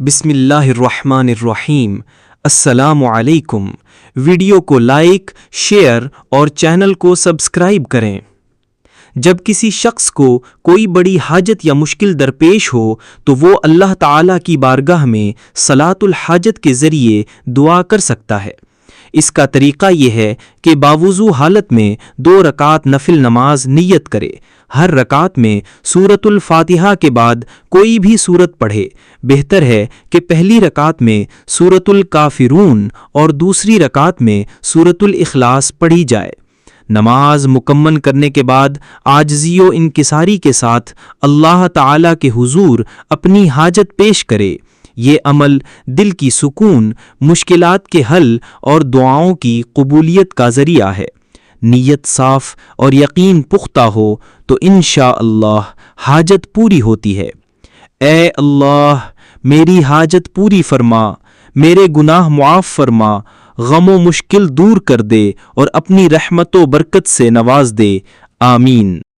بسم اللہ الرحمن الرحیم۔ السلام علیکم۔ ویڈیو کو لائک، شیئر اور چینل کو سبسکرائب کریں۔ جب کسی شخص کو کوئی بڑی حاجت یا مشکل درپیش ہو تو وہ اللہ تعالیٰ کی بارگاہ میں صلاۃ الحاجت کے ذریعے دعا کر سکتا ہے۔ اس کا طریقہ یہ ہے کہ باوضو حالت میں 2 رکعت نفل نماز نیت کرے۔ ہر رکعت میں سورۃ الفاتحہ کے بعد کوئی بھی سورت پڑھے۔ بہتر ہے کہ پہلی رکعت میں سورۃ الکافرون اور دوسری رکعت میں سورۃ الاخلاص پڑھی جائے۔ نماز مکمل کرنے کے بعد عاجزی و انکساری کے ساتھ اللہ تعالیٰ کے حضور اپنی حاجت پیش کرے۔ یہ عمل دل کی سکون، مشکلات کے حل اور دعاؤں کی قبولیت کا ذریعہ ہے۔ نیت صاف اور یقین پختہ ہو تو انشاءاللہ حاجت پوری ہوتی ہے۔ اے اللہ، میری حاجت پوری فرما، میرے گناہ معاف فرما، غم و مشکل دور کر دے اور اپنی رحمت و برکت سے نواز دے۔ آمین۔